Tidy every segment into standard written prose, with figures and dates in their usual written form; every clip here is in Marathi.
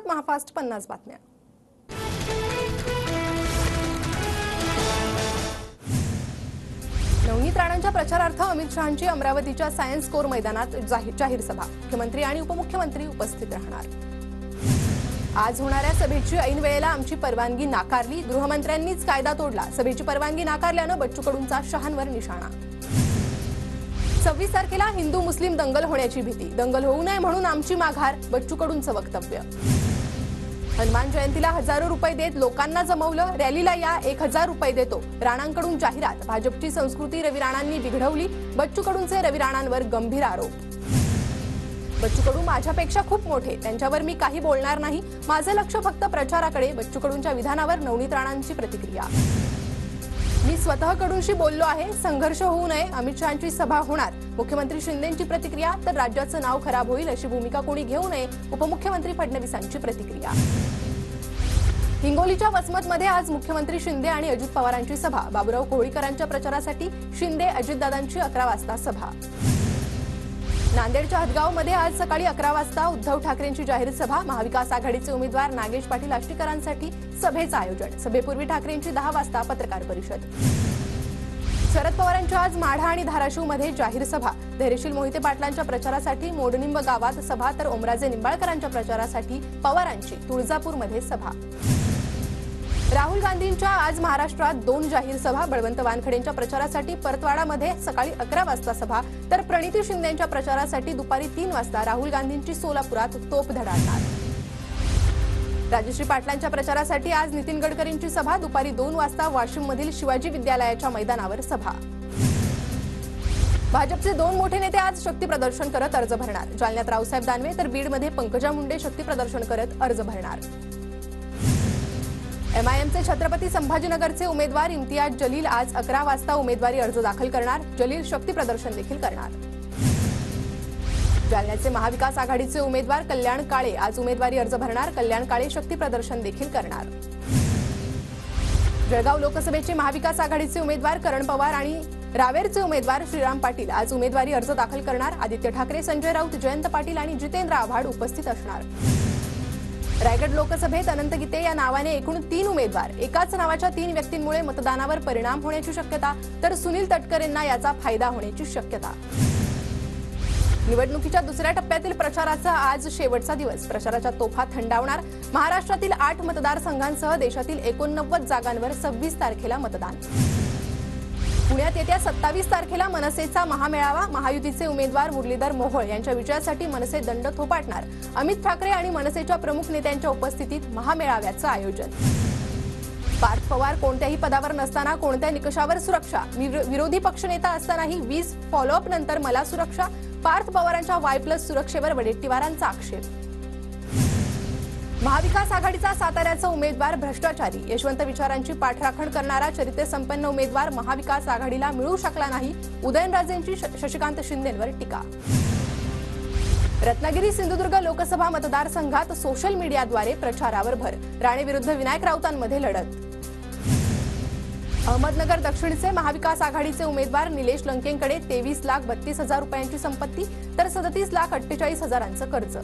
आहात महाफास्ट 50 बातम्या। नवनीत राणांच्या प्रचारार्थ अमित शहांची अमरावतीच्या सायन्स कोर मैदानात जाहीर सभा। मुख्यमंत्री आणि उपमुख्यमंत्री उपस्थित राहणार। आज होणाऱ्या सभेची ऐन वेळेला आमची परवानगी नाकारली, गृहमंत्र्यांनीच कायदा तोडला। सभेची परवानगी नाकारल्याने बच्चू कडूंचा शहांवर निशाणा। 26 तारखेला हिंदू मुस्लिम दंगल होण्याची भीती, दंगल होऊ नये म्हणून आमची माघार, बच्चू कडूंचं वक्तव्य। हनुमान जयंतीला हजारो रुपये देत लोकांना जमवलं, रॅलीला या 1000 रुपये देतो, राणांकडून जाहिरात। भाजपची संस्कृती रवी राणांनी बिघडवली, बच्चू कडूंचे रवी राणांवर गंभीर आरोप। बच्चू कडू माझ्यापेक्षा खूप मोठे, त्यांच्यावर मी काही बोलणार नाही, माझं लक्ष फक्त प्रचाराकडे। बच्चू कडूंच्या विधानावर नवनीत राणांची प्रतिक्रिया। मी स्वतः कडूंशी बोललो आहे, संघर्ष होऊ नये, अमित शहांची सभा होणार। मुख्यमंत्री शिंदेंची प्रतिक्रिया, तर राज्याचं नाव खराब होईल अशी भूमिका कोणी घेऊ नये, उपमुख्यमंत्री फडणवीसांची प्रतिक्रिया। हिंगोलीच्या वसमतमध्ये आज मुख्यमंत्री शिंदे आणि अजित पवारांची सभा। बाबूराव कोहळीकरांच्या प्रचारासाठी शिंदे अजितदादांची 11 वाजता सभा। नांदेडच्या हदगावमध्ये आज सकाळी 11 वाजता उद्धव ठाकरेंची जाहीर सभा। महाविकास आघाडीचे उमेदवार नागेश पाटील आष्टीकरांसाठी सभेचं आयोजन। सभेपूर्वी ठाकरेंची 10 वाजता पत्रकार परिषद। शरद पवारांच्या आज माढा आणि धाराशिवमध्ये जाहीर सभा। धैर्यशील मोहिते पाटलांच्या प्रचारासाठी मोडनिंब गावात सभा, तर ओमराजे निंबाळकरांच्या प्रचारासाठी पवारांची तुळजापूरमध्ये सभा। राहुल गांधींच्या आज महाराष्ट्रात 2 जाहीर सभा। बळवंत वानखेडेंच्या प्रचारासाठी परतवाडामध्ये सकाळी 11 वाजता सभा, तर प्रणिती शिंदेंच्या प्रचारासाठी दुपारी 3 वाजता राहुल गांधींची सोलापुरात तोफ धडाडणार। राजश्री पाटलांच्या प्रचारासाठी आज नितीन गडकरींची सभा। दुपारी 2 वाजता वाशिममधील शिवाजी विद्यालयाच्या मैदानावर सभा। भाजपचे 2 मोठे नेते आज शक्ती प्रदर्शन करत अर्ज भरणार। जालन्यात रावसाहेब दानवे, तर बीडमध्ये पंकजा मुंडे शक्ती प्रदर्शन करत अर्ज भरणार। एमआयएमचे छत्रपती संभाजीनगरचे उमेदवार इम्तियाज जलील आज 11 वाजता उमेदवारी अर्ज दाखल करणार। जलील शक्ती प्रदर्शन देखील करणार। जालन्याचे महाविकास आघाडीचे उमेदवार कल्याण काळे आज उमेदवारी अर्ज भरणार। कल्याण काळे शक्ती प्रदर्शन देखील करणार। जळगाव लोकसभेचे महाविकास आघाडीचे उमेदवार करण पवार आणि रावेरचे उमेदवार श्रीराम पाटील आज उमेदवारी अर्ज दाखल करणार। आदित्य ठाकरे, संजय राऊत, जयंत पाटील आणि जितेंद्र आव्हाड उपस्थित असणार। रायगड लोकसभेत अनंत गीते या नावाने एकूण 3 उमेदवार, एकाच नावाच्या 3 व्यक्तींमुळे मतदानावर परिणाम होण्याची शक्यता, तर सुनील तटकरेंना याचा फायदा होण्याची शक्यता। निवडणुकीच्या दुसऱ्या टप्प्यातील प्रचाराचा आज शेवटचा दिवस। प्रचाराच्या तोफा थंडावणार। महाराष्ट्रातील 8 मतदारसंघांसह देशातील 89 जागांवर 26 तारखेला मतदान। पुण्यात येत्या 27 तारखेला मनसेचा महामेळावा। महायुतीचे उमेदवार मुरलीधर मोहोळ यांच्या विजयासाठी मनसे दंड थोपाटणार। अमित ठाकरे आणि मनसेच्या प्रमुख नेत्यांच्या उपस्थितीत महामेळाव्याचं आयोजन। पार्थ पवार कोणत्याही पदावर नसताना कोणत्या निकषावर सुरक्षा? मी विरोधी पक्षनेता असतानाही 20 फॉलोअप नंतर मला सुरक्षा। पार्थ पवारांच्या Y+ सुरक्षेवर वडेट्टीवारांचा आक्षेप। महाविकास आघाडीचा साताऱ्याचा उमेदवार भ्रष्टाचारी। यशवंत विचारांची पाठराखण करणारा चरित्रसंपन्न उमेदवार महाविकास आघाडीला मिळू शकला नाही। उदयनराजेंची शशिकांत शिंदेंवर टीका। रत्नागिरी सिंधुदुर्ग लोकसभा मतदारसंघात सोशल मीडियाद्वारे प्रचारावर भर। राणे विरुद्ध विनायक राऊतांमध्ये लढत। अहमदनगर दक्षिणचे महाविकास आघाडीचे उमेदवार निलेश लंकेंकडे 23,32,000 रुपयांची संपत्ती, तर 37,48,000 कर्ज।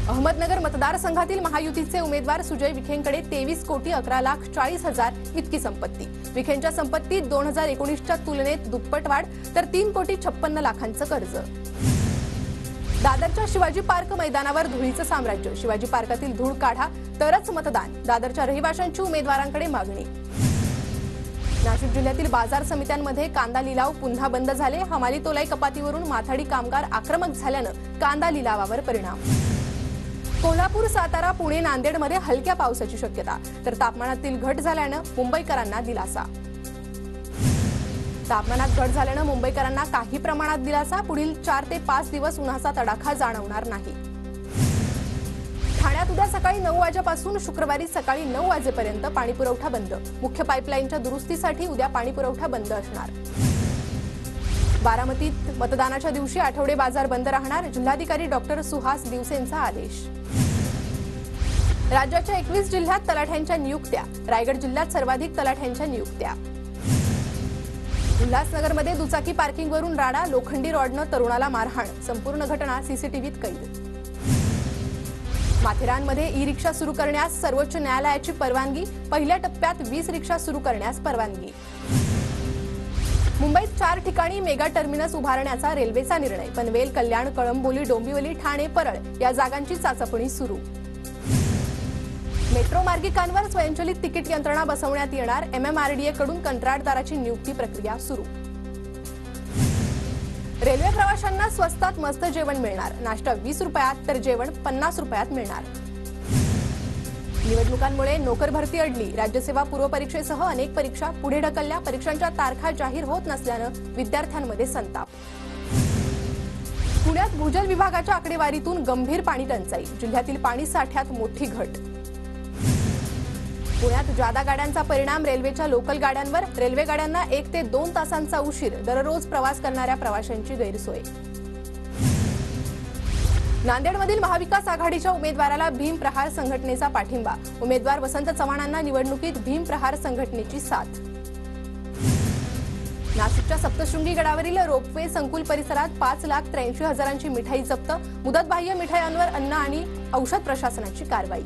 अहमदनगर मतदारसंघातील महायुतीचे उमेदवार सुजय विखेंकडे 23,11,40,000 इतकी संपत्ती। विखेंच्या संपत्तीत 2019च्या तुलनेत दुप्पट वाढ, तर 3,56,00,000 कर्ज। दादरच्या शिवाजी पार्क मैदानावर धुळीचं साम्राज्य। शिवाजी पार्कातील धूळ काढा तरच मतदान, दादरच्या रहिवाशांची उमेदवारांकडे मागणी। नाशिक जिल्ह्यातील बाजार समित्यांमध्ये कांदा लिलाव पुन्हा बंद झाले। हमाली तोलाई कपातीवरून माथाडी कामगार आक्रमक झाल्यानं कांदा लिलावावर परिणाम। कोल्हापूर, सातारा, पुणे, नांदेडमध्ये हलक्या पावसाची शक्यता, तर तापमानातील घट झाल्यानं मुंबईकरांना दिलासा। तापमानात घट झाल्यानं मुंबईकरांना काही प्रमाणात दिलासा। पुढील 4 ते 5 दिवस उन्हाचा तडाखा जाणवणार नाही। ठाण्यात उद्या सकाळी 9 वाजेपासून शुक्रवारी सकाळी 9 वाजेपर्यंत पाणीपुरवठा बंद। मुख्य पाईपलाईनच्या दुरुस्तीसाठी उद्या पाणीपुरवठा बंद असणार। बारामतीत मतदानाच्या दिवशी आठवडे बाजार बंद राहणार। जिल्हाधिकारी डॉक्टर सुहास दिवसेंचा आदेश। राज्याच्या 21 जिल्ह्यात तलाठ्यांच्या नियुक्त्या। रायगड जिल्ह्यात सर्वाधिक तलाठ्यांच्या नियुक्त्या। उल्हासनगरमध्ये दुचाकी पार्किंगवरून राडा, लोखंडी रॉडनं तरुणाला मारहाण। संपूर्ण घटना सीसीटीव्हीत कैद। माथेरानमध्ये ई रिक्षा सुरू करण्यास सर्वोच्च न्यायालयाची परवानगी, पहिल्या टप्प्यात 20 रिक्षा सुरू करण्यास परवानगी. मुंबईत 4 ठिकाणी मेगा टर्मिनस उभारण्याचा रेल्वेचा निर्णय, पनवेल, कल्याण, कळंबोली, डोंबिवली, ठाणे, परळ या जागांची चाचपणी सुरू. मेट्रो मार्गिकांवर स्वयंचलित तिकीट यंत्रणा बसवण्यात येणार, MMRDA कडून कंत्राटदाराची नियुक्ती प्रक्रिया सुरू. रेल्वे प्रवाशांना स्वस्तात मस्त जेवण मिळणार, नाश्ता 20 रुपयात तर जेवण 50 रुपयात मिळणार. निवडणुकांमुळे नोकर भरती अडली, राज्यसेवा पूर्व परीक्षेसह अनेक परीक्षा पुढे ढकलल्या, परीक्षांच्या तारखा जाहीर होत नसल्यानं विद्यार्थ्यांमध्ये संताप. पुण्यात भूजल विभागाच्या आकडेवारीतून गंभीर पाणी टंचाई, जिल्ह्यातील पाणी साठ्यात मोठी घट. पुण्यात जादा गाड्यांचा परिणाम रेल्वेच्या लोकल गाड्यांवर, रेल्वे गाड्यांना 1 ते 2 तासांचा उशीर, दररोज प्रवास करणाऱ्या प्रवाशांची गैरसोय. नांदेडमधील महाविकास आघाडीच्या उमेदवाराला भीम प्रहार संघटनेचा पाठिंबा, उमेदवार वसंत चव्हाणांना निवडणुकीत भीम प्रहार संघटनेची साथ. नाशिकच्या सप्तशृंगी गडावरील रोपवे संकुल परिसरात 5,83,000ची मिठाई जप्त, मुदतबाह्य मिठायांवर अन्न आणि औषध प्रशासनाची कारवाई.